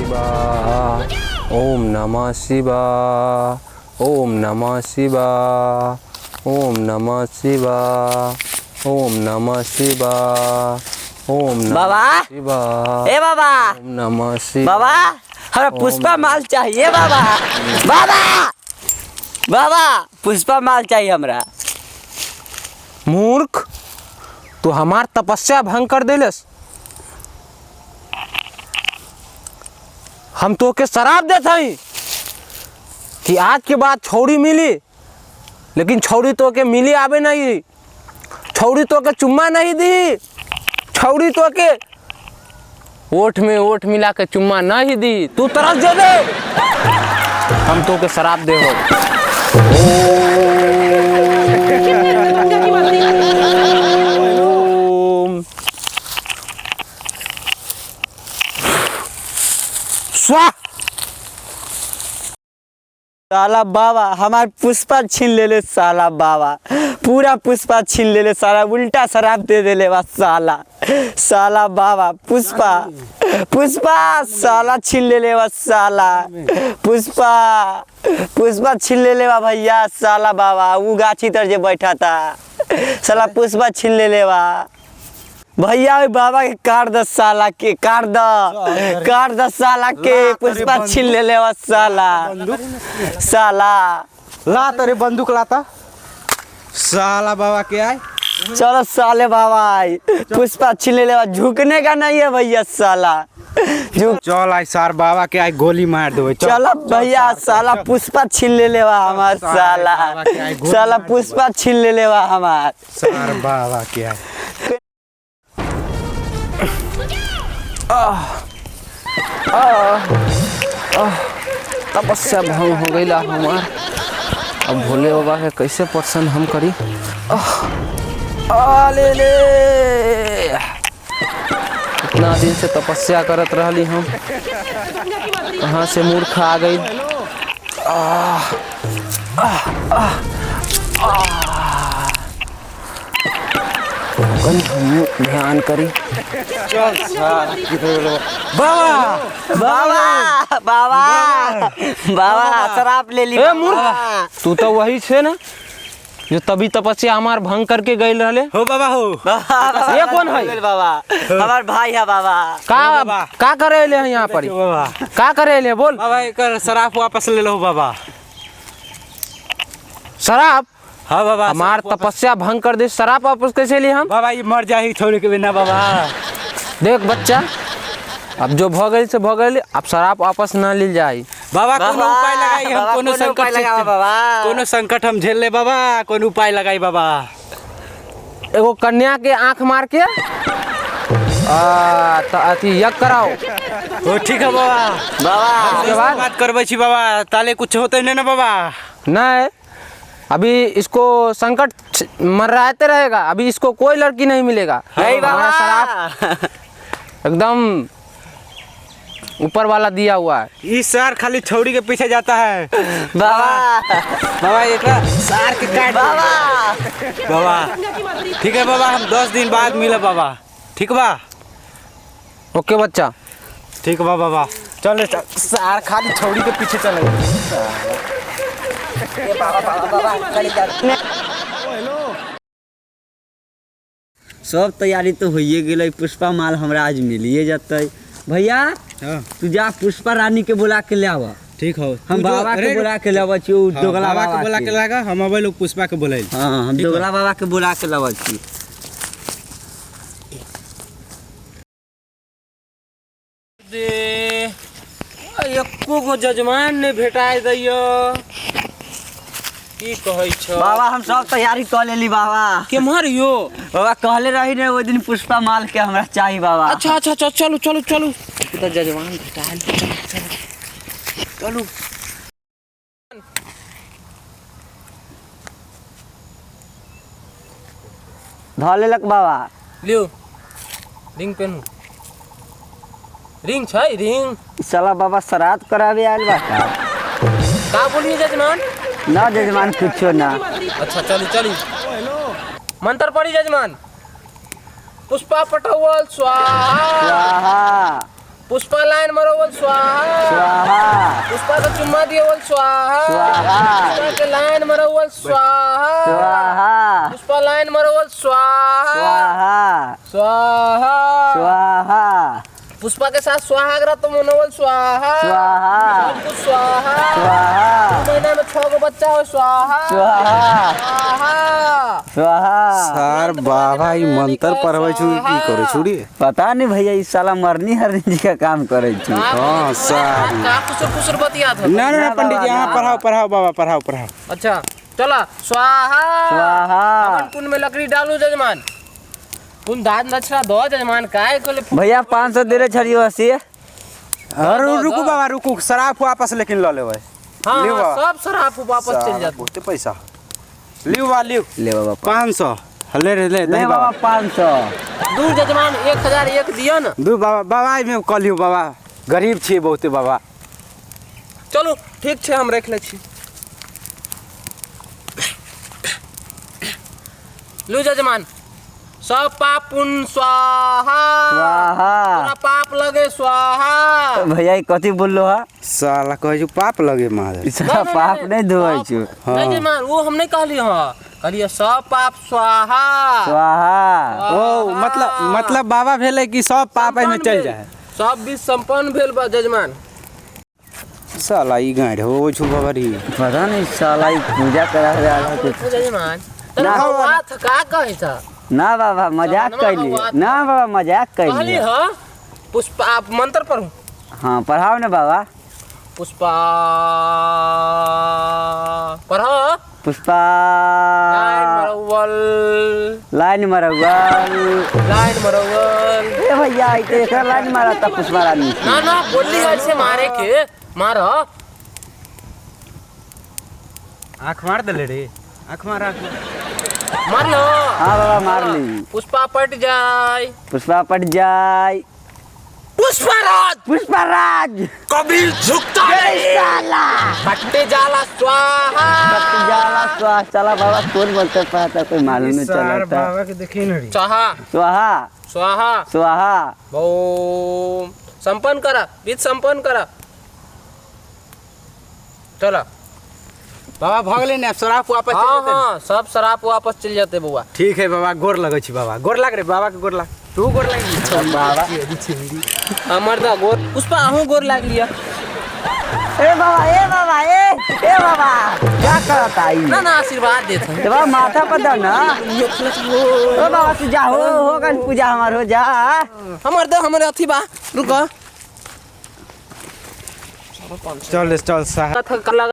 शिवाय ओम नमः शिवाय ओम नमः शिवाय ओम नमः शिवाय ओम नमः शिवाय ओम बाबा शिवाय ए बाबा ओम नमः शिवाय बाबा हमें पुष्पा माल चाहिए बाबा बाबा बाबा पुष्पा माल चाहिए हमरा। मूर्ख तू हमार तपस्या भंग कर देलस। हम तो के शराब देते हैं कि आज के बाद छौड़ी मिली, लेकिन छौड़ी तो के मिली आवे नहीं, छौड़ी तो के चुम्मा नहीं दी, छौड़ी तो के ओठ में ओठ मिला के चुम्मा नहीं दी। तू तरस दे दे, हम तो के शराब दे हो। स्वाहा। साला बाबा हमार पुष्पा छीन ले ले, साला बाबा पूरा पुष्पा छीन ले ले, साला उल्टा शराब दे दे ले साला साला बाबा पुष्पा पुष्पा साला छीन ले ले साला पुष्पा पुष्पा छीन ले ले भैया साला बाबा वो गाछी तर जे बैठा था साला पुष्पा छीन ले ले भैया बाबा के काट द साला के काट द साला के पुष्पा छीन ले ले साला साला ला तेरे बंदूक लाता साला बाबा के आए। चलो साले बाबा पुष्पा छीन ले ले, झुकने का नहीं है भैया साला झुक। चल आई सार बाबा के आए गोली मार दो। चलो भैया साला पुष्पा छीन ले ले हमार साला साला पुष्पा छीन ले ले हमार सार बाबा के आए। तपस्या भंग हो गई हमार। अब भोले बाबा के कैसे प्रसन्न हम करी। ले ले इतना दिन से तपस्या करत रहली हम, कहाँ से मूर्ख आ गई। ध्यान करी। बाबा बाबा बाबा बाबा शराब ले ली। मूर्ख तू तो वही छे ना जो तभी तपस्या हमार भंग करके गई रहले हो बाबा हो। ये कौन है बाबा? हमार भाई है बाबा। का करे ले यहाँ पर बाबा का करे ले बोल। बाबा एक शराब वापस ले लो बाबा। शराब? हाँ बाबा हमार तपस्या भंग कर दे, शराब वापस कैसे लिए हम? बाबा ये मर जाए छोड़ के बिना बाबा। देख बच्चा, अब जो भ गई से भ गई, अब शराब वापस न ली जाए। बाबा कोनो उपाय लगाई हम, कोनो संकट लगा बाबा, कोनो संकट हम झेल ले बाबा, कोनो उपाय लगाई बाबा। एगो कन्या के आंख मार के अथी यज्ञ कराओ। ओ ठीक है बाबा। बाबा उसके बाद बात करबे छी बाबा, ताले कुछ होते नहीं ना बाबा। नहीं, अभी इसको संकट मर्राते रहेगा, अभी इसको कोई लड़की नहीं मिलेगा। नहीं बाबा शराब एकदम ऊपर वाला दिया हुआ है। इस सार खाली छौड़ी के पीछे जाता है बाबा बाबा एक सार के काट बाबा बाबा। ठीक है बाबा, हम 10 दिन बाद मिले बाबा। ठीक बा? ओके बच्चा, ठीक बा बाबा। चल सार खाली छौड़ी के पीछे चले। सब तैयारी तो होइए गेलै, पुष्पा माल हमरा आज मिलिए जतै। भैया तू जा पुष्पा रानी के बुला के ले आवा। ठीक हो, हम बाबा के बुला के लावा छी। दोगला बाबा के बुला के लागा, हम अबै लोग पुष्पा के बुलाइल। हां हम दोगला बाबा के बुला के लावा छी। दे एको गो जजमान ने भेटाय दैयो की कहै छ बाबा? हम सब तैयारी कर लेली बाबा। के मारियो बाबा कहले रही ने ओइ दिन पुष्पा माल के हमरा चाहिए बाबा। अच्छा अच्छा अच्छा, चलो चलो चलो, तो जजमान भेटाय। चलो ध लेलक बाबा। लियो रिंग पेन, रिंग छै रिंग। साला बाबा श्राद्ध करावे आयल बा का बोलिए जजमान? ना जजमान कुछो ना। अच्छा चली चली, मंत्र पढ़ी जजमान। पुष्पा पटवल स्वाहा स्वाहा पुष्पा लाइन मरो बोल स्वाहा स्वाहा पुष्पा को चुम्मा दिए बोल स्वाहा स्वाहा पुष्पा के लाइन मरो बोल स्वाहा स्वाहा पुष्पा लाइन मरो बोल स्वाहा स्वाहा स्वाहा स्वाहा पुष्पा के साथ सुहागरा तो मनो बोल स्वाहा स्वाहा सबकुछ स्वाहा स्वाहा महीना में 6 गो बच्चा हो स्वाहा स्वाहा स्वाहा स्वाहा सर बाबा ई मंत्र पढ़बै छु की करै छुड़ी पता नहीं भैया इस साला मरनी हरनी जी का काम करे छु हां सर का कुसुर बतियात हो ना ना पंडित जी यहाँ पढ़ाओ बाबा पढ़ाओ अच्छा चला स्वाहा स्वाहा अपन कुंड में लकड़ी डालू जजमान कुन दान दक्षिणा दो जजमान काय कोले भैया 500 दे रहे छड़ियो हसी अरे रुकू बाबा रुकू शराब वापस लेकिन ल लेबै हां ले बा। सब शराब वापस चल जात बहुते पैसा लियो बा लियो ले बाबा 500 ले रे ले ले दही बाबा बाबा 500 दू जजमान 1001 दियो न दू बाबा बाबा में कह लियो बाबा गरीब छी बहुते बाबा चलो ठीक छे हम रख ले छी लो जजमान सब पाप पुण्य स्वाहा स्वाहा पूरा पाप लगे स्वाहा भैया ई कथी बोललो हा साला कहै छु पाप लगे मार इसका पाप नहीं धोई छु नहीं जजमान वो हम नहीं कहली हां कहलिए सब पाप स्वाहा स्वाहा ओ मतलब बाबा भेले कि सब पाप में चल जाए सब भी संपन्न भेल बा जजमान साला ई गाड़ हो छु बाबा री पता नहीं साला ई पूजा करा रहा है कुछ जजमान ना। ना बात का कहे था ना बाबा मजाक कैली ना बाबा मजाक कहली कैली हां पुष्पा आप मंत्र पढ़ो हाँ पढ़ाओ ना बाबा पुष्पा पढ़ो पुष्पा लाइन मरवल लाइन मरवल लाइन मरवल ए भैया ई तो एकरा लाइन मारा था पुष्पा रानी ना ना बोली ऐसे मारे के मारो आंख मार दे रे आंख मार मार लो हाँ बाबा मार ली पुष्पा पट जाए पुष्पा पट जाए पुष्पराज पुष्पराज कभी झुकता नहीं साला फटते जाला स्वाहा जाला स्वाहा चला बाबा कौन बोलते पता कोई मालूम नहीं चला था के देखी न रे स्वाहा स्वाहा स्वाहा स्वाहा ओम संपन्न करा बीज संपन्न करा चला बाबा भगले ने शराब वापस चल हाँ जेतै हाँ सब शराब वापस चल जाते बुआ ठीक है बाबा गोर लगै छी बाबा गोर लाग रे बाबा के गोर लाग तू गोर लाग बाबा हमर दा गोर पुष्पा आहू गोर लाग लिया ए बाबा क्या करता आई ना ना आशीर्वाद देते हैं ए बाबा माथा पर दो ना ओ बाबा तू जा हो गन पूजा हमार हो जा हमर दे हमरे अथी बा रुको चल साहब कथा लगा